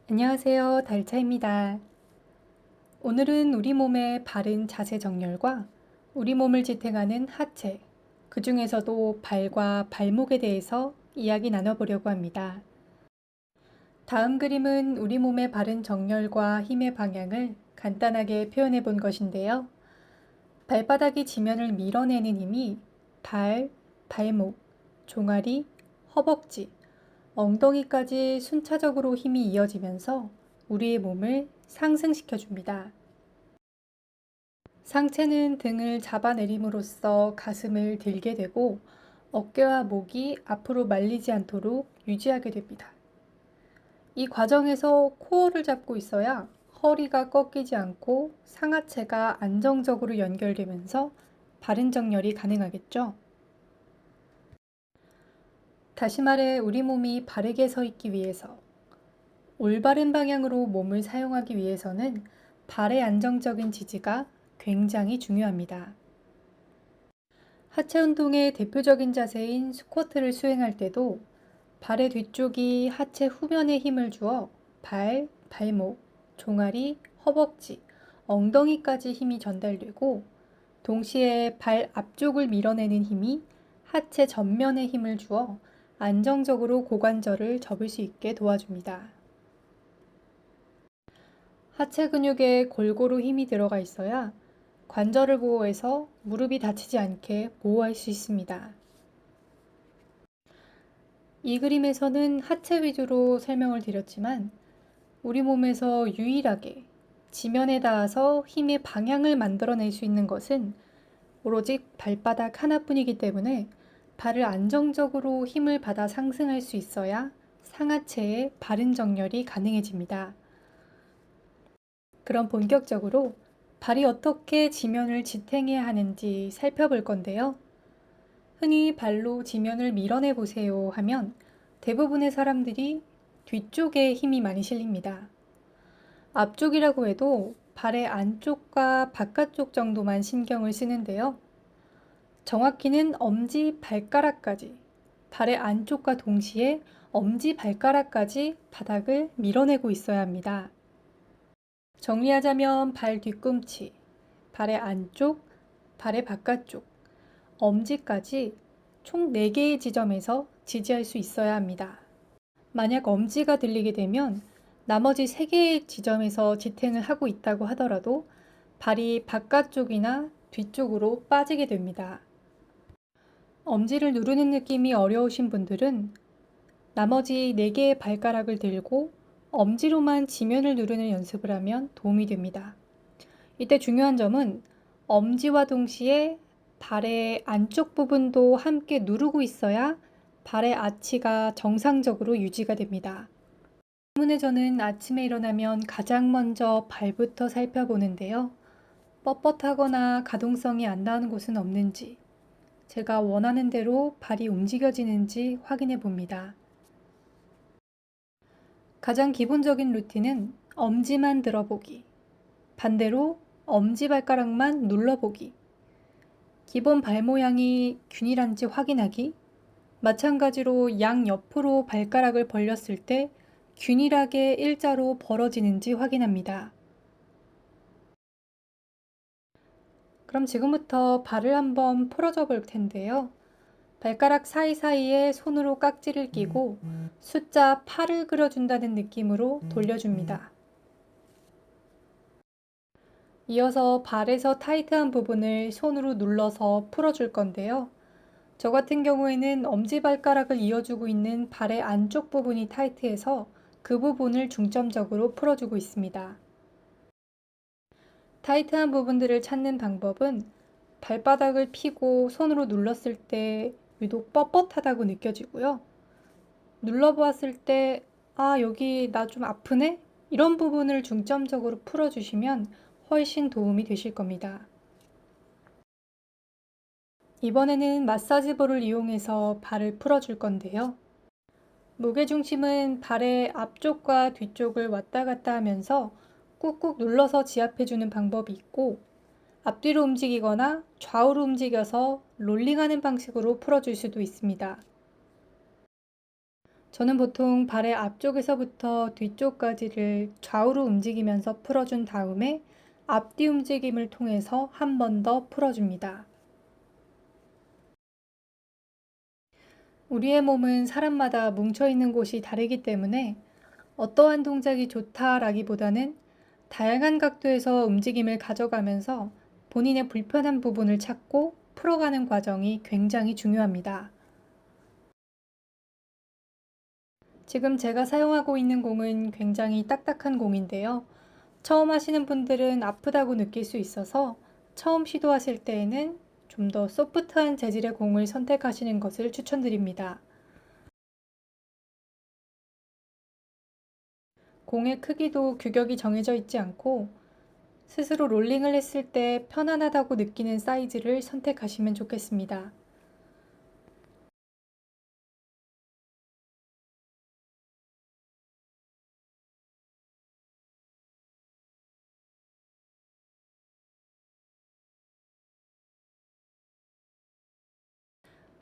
안녕하세요. 달차입니다. 오늘은 우리 몸의 바른 자세 정렬과 우리 몸을 지탱하는 하체, 그 중에서도 발과 발목에 대해서 이야기 나눠보려고 합니다. 다음 그림은 우리 몸의 바른 정렬과 힘의 방향을 간단하게 표현해 본 것인데요. 발바닥이 지면을 밀어내는 힘이 발, 발목, 종아리, 허벅지, 엉덩이까지 순차적으로 힘이 이어지면서 우리의 몸을 상승시켜 줍니다. 상체는 등을 잡아내림으로써 가슴을 들게 되고 어깨와 목이 앞으로 말리지 않도록 유지하게 됩니다. 이 과정에서 코어를 잡고 있어야 허리가 꺾이지 않고 상하체가 안정적으로 연결되면서 바른 정렬이 가능하겠죠. 다시 말해 우리 몸이 바르게 서 있기 위해서 올바른 방향으로 몸을 사용하기 위해서는 발의 안정적인 지지가 굉장히 중요합니다. 하체 운동의 대표적인 자세인 스쿼트를 수행할 때도 발의 뒤쪽이 하체 후면에 힘을 주어 발, 발목, 종아리, 허벅지, 엉덩이까지 힘이 전달되고 동시에 발 앞쪽을 밀어내는 힘이 하체 전면에 힘을 주어 안정적으로 고관절을 접을 수 있게 도와줍니다. 하체 근육에 골고루 힘이 들어가 있어야 관절을 보호해서 무릎이 다치지 않게 보호할 수 있습니다. 이 그림에서는 하체 위주로 설명을 드렸지만 우리 몸에서 유일하게 지면에 닿아서 힘의 방향을 만들어낼 수 있는 것은 오로지 발바닥 하나뿐이기 때문에 발을 안정적으로 힘을 받아 상승할 수 있어야 상하체의 바른 정렬이 가능해집니다. 그럼 본격적으로 발이 어떻게 지면을 지탱해야 하는지 살펴볼 건데요. 흔히 발로 지면을 밀어내 보세요 하면 대부분의 사람들이 뒤쪽에 힘이 많이 실립니다. 앞쪽이라고 해도 발의 안쪽과 바깥쪽 정도만 신경을 쓰는데요. 정확히는 엄지 발가락까지, 발의 안쪽과 동시에 엄지 발가락까지 바닥을 밀어내고 있어야 합니다. 정리하자면 발 뒤꿈치, 발의 안쪽, 발의 바깥쪽, 엄지까지 총 4개의 지점에서 지지할 수 있어야 합니다. 만약 엄지가 들리게 되면 나머지 3개의 지점에서 지탱을 하고 있다고 하더라도 발이 바깥쪽이나 뒤쪽으로 빠지게 됩니다. 엄지를 누르는 느낌이 어려우신 분들은 나머지 4개의 발가락을 들고 엄지로만 지면을 누르는 연습을 하면 도움이 됩니다. 이때 중요한 점은 엄지와 동시에 발의 안쪽 부분도 함께 누르고 있어야 발의 아치가 정상적으로 유지가 됩니다. 때문에 저는 아침에 일어나면 가장 먼저 발부터 살펴보는데요. 뻣뻣하거나 가동성이 안 나오는 곳은 없는지, 제가 원하는 대로 발이 움직여지는지 확인해 봅니다. 가장 기본적인 루틴은 엄지만 들어보기, 반대로 엄지발가락만 눌러보기, 기본 발 모양이 균일한지 확인하기, 마찬가지로 양옆으로 발가락을 벌렸을 때 균일하게 일자로 벌어지는지 확인합니다. 그럼 지금부터 발을 한번 풀어줘 볼 텐데요. 발가락 사이사이에 손으로 깍지를 끼고 숫자 8을 그려준다는 느낌으로 돌려줍니다. 이어서 발에서 타이트한 부분을 손으로 눌러서 풀어줄 건데요. 저 같은 경우에는 엄지발가락을 이어주고 있는 발의 안쪽 부분이 타이트해서 그 부분을 중점적으로 풀어주고 있습니다. 타이트한 부분들을 찾는 방법은 발바닥을 펴고 손으로 눌렀을 때 유독 뻣뻣하다고 느껴지고요. 눌러보았을 때 여기 나 좀 아프네? 이런 부분을 중점적으로 풀어주시면 훨씬 도움이 되실 겁니다. 이번에는 마사지볼을 이용해서 발을 풀어줄 건데요. 무게중심은 발의 앞쪽과 뒤쪽을 왔다 갔다 하면서 꾹꾹 눌러서 지압해주는 방법이 있고 앞뒤로 움직이거나 좌우로 움직여서 롤링하는 방식으로 풀어줄 수도 있습니다. 저는 보통 발의 앞쪽에서부터 뒤쪽까지를 좌우로 움직이면서 풀어준 다음에 앞뒤 움직임을 통해서 한 번 더 풀어줍니다. 우리의 몸은 사람마다 뭉쳐있는 곳이 다르기 때문에 어떠한 동작이 좋다라기보다는 다양한 각도에서 움직임을 가져가면서 본인의 불편한 부분을 찾고 풀어가는 과정이 굉장히 중요합니다. 지금 제가 사용하고 있는 공은 굉장히 딱딱한 공인데요. 처음 하시는 분들은 아프다고 느낄 수 있어서 처음 시도하실 때에는 좀 더 소프트한 재질의 공을 선택하시는 것을 추천드립니다. 공의 크기도 규격이 정해져 있지 않고 스스로 롤링을 했을 때 편안하다고 느끼는 사이즈를 선택하시면 좋겠습니다.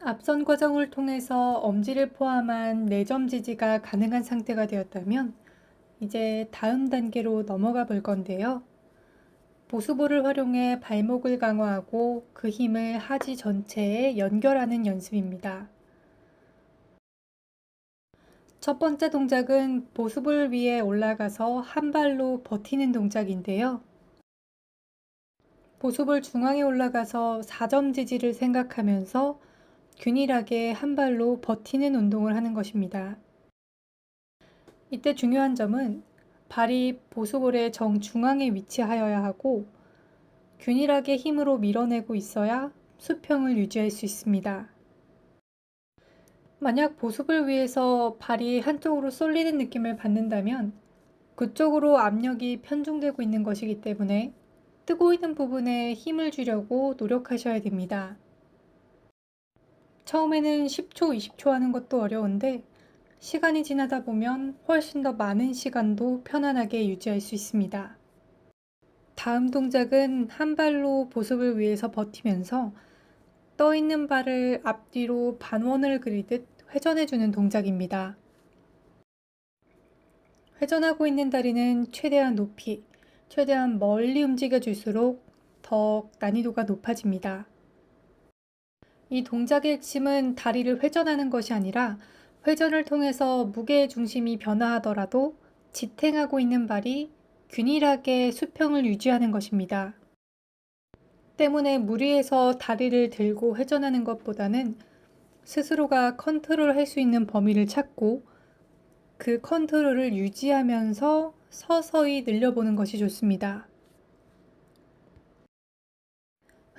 앞선 과정을 통해서 엄지를 포함한 4점 지지가 가능한 상태가 되었다면 이제 다음 단계로 넘어가 볼 건데요. 보수볼을 활용해 발목을 강화하고 그 힘을 하지 전체에 연결하는 연습입니다. 첫 번째 동작은 보수볼 위에 올라가서 한 발로 버티는 동작인데요. 보수볼 중앙에 올라가서 4점 지지를 생각하면서 균일하게 한 발로 버티는 운동을 하는 것입니다. 이때 중요한 점은 발이 보수볼의 정중앙에 위치하여야 하고 균일하게 힘으로 밀어내고 있어야 수평을 유지할 수 있습니다. 만약 보습을 위해서 발이 한쪽으로 쏠리는 느낌을 받는다면 그쪽으로 압력이 편중되고 있는 것이기 때문에 뜨고 있는 부분에 힘을 주려고 노력하셔야 됩니다. 처음에는 10초, 20초 하는 것도 어려운데 시간이 지나다 보면 훨씬 더 많은 시간도 편안하게 유지할 수 있습니다. 다음 동작은 한 발로 보습을 위해서 버티면서 떠 있는 발을 앞뒤로 반원을 그리듯 회전해주는 동작입니다. 회전하고 있는 다리는 최대한 높이, 최대한 멀리 움직여줄수록 더 난이도가 높아집니다. 이 동작의 핵심은 다리를 회전하는 것이 아니라 회전을 통해서 무게의 중심이 변화하더라도 지탱하고 있는 발이 균일하게 수평을 유지하는 것입니다. 때문에 무리해서 다리를 들고 회전하는 것보다는 스스로가 컨트롤할 수 있는 범위를 찾고 그 컨트롤을 유지하면서 서서히 늘려보는 것이 좋습니다.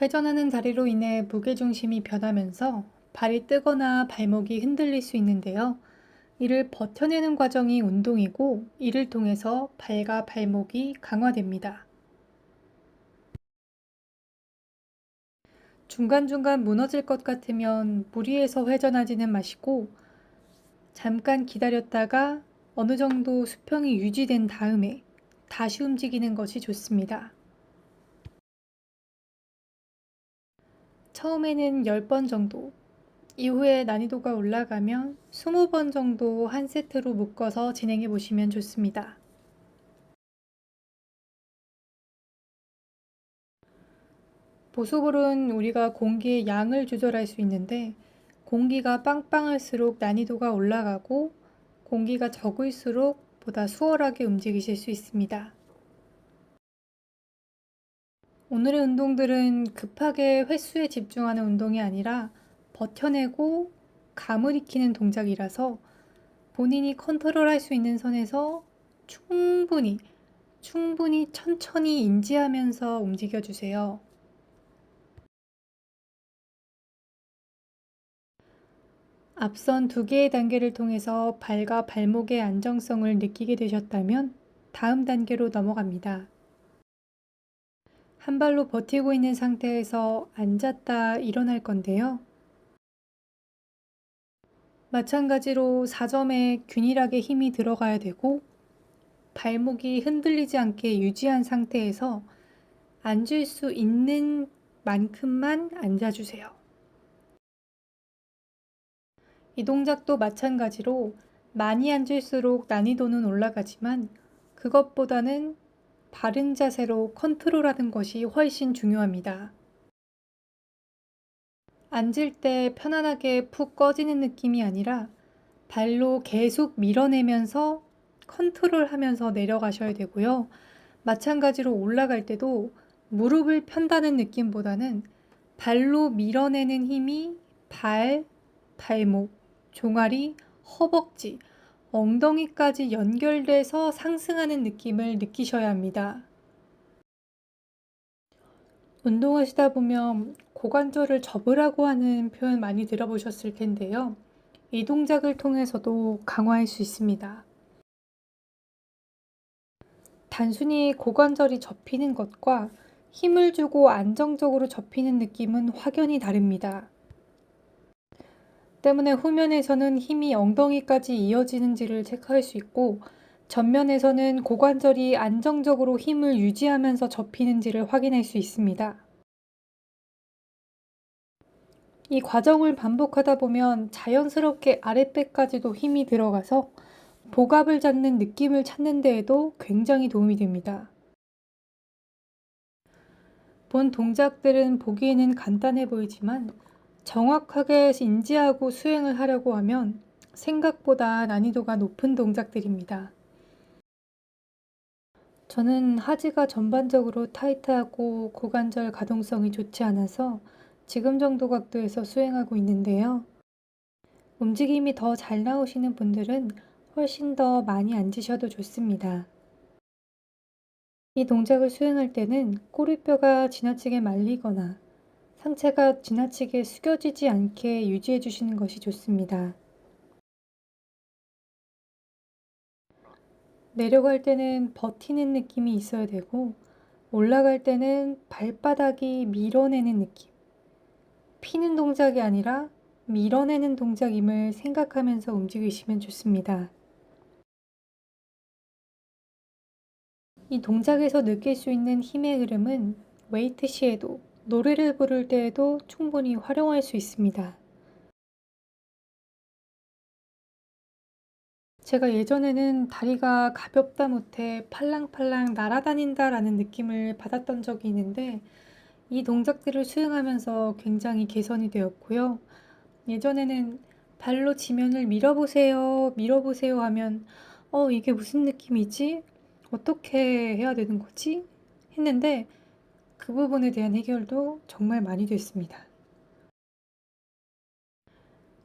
회전하는 다리로 인해 무게중심이 변하면서 발이 뜨거나 발목이 흔들릴 수 있는데요. 이를 버텨내는 과정이 운동이고 이를 통해서 발과 발목이 강화됩니다. 중간중간 무너질 것 같으면 무리해서 회전하지는 마시고 잠깐 기다렸다가 어느 정도 수평이 유지된 다음에 다시 움직이는 것이 좋습니다. 처음에는 10번 정도, 이후에 난이도가 올라가면 20번 정도 한 세트로 묶어서 진행해 보시면 좋습니다. 보수볼은 우리가 공기의 양을 조절할 수 있는데 공기가 빵빵할수록 난이도가 올라가고 공기가 적을수록 보다 수월하게 움직이실 수 있습니다. 오늘의 운동들은 급하게 횟수에 집중하는 운동이 아니라 버텨내고 감을 익히는 동작이라서 본인이 컨트롤할 수 있는 선에서 충분히 천천히 인지하면서 움직여 주세요. 앞선 2개의 단계를 통해서 발과 발목의 안정성을 느끼게 되셨다면 다음 단계로 넘어갑니다. 한 발로 버티고 있는 상태에서 앉았다 일어날 건데요. 마찬가지로 4점에 균일하게 힘이 들어가야 되고 발목이 흔들리지 않게 유지한 상태에서 앉을 수 있는 만큼만 앉아주세요. 이 동작도 마찬가지로 많이 앉을수록 난이도는 올라가지만 그것보다는 바른 자세로 컨트롤하는 것이 훨씬 중요합니다. 앉을 때 편안하게 푹 꺼지는 느낌이 아니라 발로 계속 밀어내면서 컨트롤하면서 내려가셔야 되고요. 마찬가지로 올라갈 때도 무릎을 편다는 느낌보다는 발로 밀어내는 힘이 발, 발목, 종아리, 허벅지, 엉덩이까지 연결돼서 상승하는 느낌을 느끼셔야 합니다. 운동하시다 보면 고관절을 접으라고 하는 표현 많이 들어보셨을 텐데요. 이 동작을 통해서도 강화할 수 있습니다. 단순히 고관절이 접히는 것과 힘을 주고 안정적으로 접히는 느낌은 확연히 다릅니다. 때문에 후면에서는 힘이 엉덩이까지 이어지는지를 체크할 수 있고, 전면에서는 고관절이 안정적으로 힘을 유지하면서 접히는지를 확인할 수 있습니다. 이 과정을 반복하다 보면 자연스럽게 아랫배까지도 힘이 들어가서 복압을 잡는 느낌을 찾는 데에도 굉장히 도움이 됩니다. 본 동작들은 보기에는 간단해 보이지만 정확하게 인지하고 수행을 하려고 하면 생각보다 난이도가 높은 동작들입니다. 저는 하지가 전반적으로 타이트하고 고관절 가동성이 좋지 않아서 지금 정도 각도에서 수행하고 있는데요. 움직임이 더 잘 나오시는 분들은 훨씬 더 많이 앉으셔도 좋습니다. 이 동작을 수행할 때는 꼬리뼈가 지나치게 말리거나 상체가 지나치게 숙여지지 않게 유지해 주시는 것이 좋습니다. 내려갈 때는 버티는 느낌이 있어야 되고, 올라갈 때는 발바닥이 밀어내는 느낌. 피는 동작이 아니라 밀어내는 동작임을 생각하면서 움직이시면 좋습니다. 이 동작에서 느낄 수 있는 힘의 흐름은 웨이트 시에도, 노래를 부를 때에도 충분히 활용할 수 있습니다. 제가 예전에는 다리가 가볍다 못해 팔랑팔랑 날아다닌다라는 느낌을 받았던 적이 있는데, 이 동작들을 수행하면서 굉장히 개선이 되었고요. 예전에는 발로 지면을 밀어보세요, 밀어보세요 하면 이게 무슨 느낌이지? 어떻게 해야 되는 거지? 했는데 그 부분에 대한 해결도 정말 많이 됐습니다.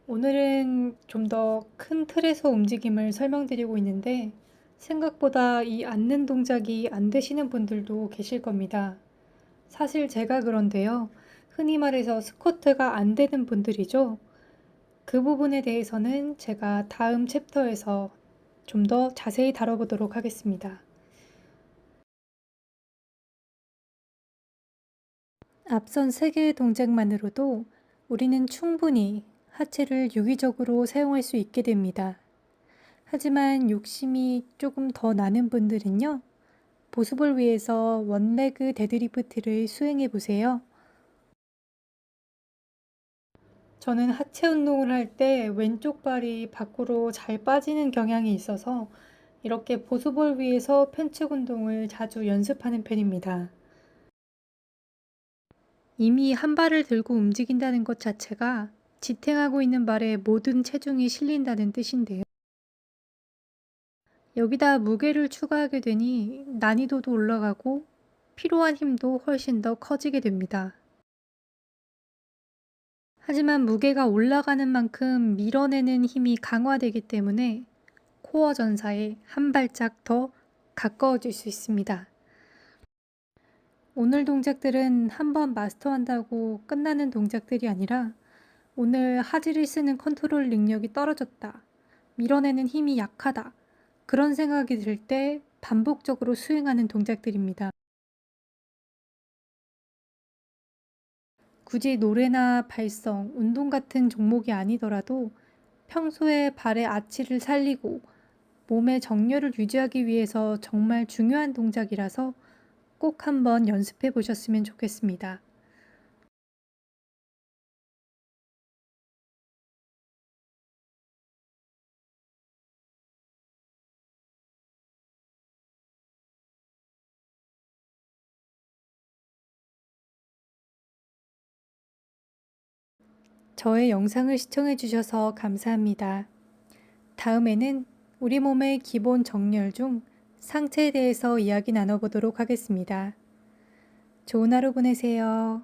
오늘은 좀 더 큰 틀에서 움직임을 설명드리고 있는데 생각보다 이 앉는 동작이 안 되시는 분들도 계실 겁니다. 사실 제가 그런데요. 흔히 말해서 스쿼트가 안 되는 분들이죠. 그 부분에 대해서는 제가 다음 챕터에서 좀 더 자세히 다뤄보도록 하겠습니다. 앞선 세 개의 동작만으로도 우리는 충분히 하체를 유기적으로 사용할 수 있게 됩니다. 하지만 욕심이 조금 더 나는 분들은요, 보습을 위해서 원레그 데드리프트를 수행해 보세요. 저는 하체 운동을 할 때 왼쪽 발이 밖으로 잘 빠지는 경향이 있어서 이렇게 보습을 위해서 편측 운동을 자주 연습하는 편입니다. 이미 한 발을 들고 움직인다는 것 자체가 지탱하고 있는 발에 모든 체중이 실린다는 뜻인데요. 여기다 무게를 추가하게 되니 난이도도 올라가고 필요한 힘도 훨씬 더 커지게 됩니다. 하지만 무게가 올라가는 만큼 밀어내는 힘이 강화되기 때문에 코어 전사에 한 발짝 더 가까워질 수 있습니다. 오늘 동작들은 한번 마스터한다고 끝나는 동작들이 아니라 오늘 하지를 쓰는 컨트롤 능력이 떨어졌다, 밀어내는 힘이 약하다, 그런 생각이 들 때 반복적으로 수행하는 동작들입니다. 굳이 노래나 발성, 운동 같은 종목이 아니더라도 평소에 발의 아치를 살리고 몸의 정렬을 유지하기 위해서 정말 중요한 동작이라서 꼭 한번 연습해 보셨으면 좋겠습니다. 저의 영상을 시청해 주셔서 감사합니다. 다음에는 우리 몸의 기본 정렬 중 상체에 대해서 이야기 나눠보도록 하겠습니다. 좋은 하루 보내세요.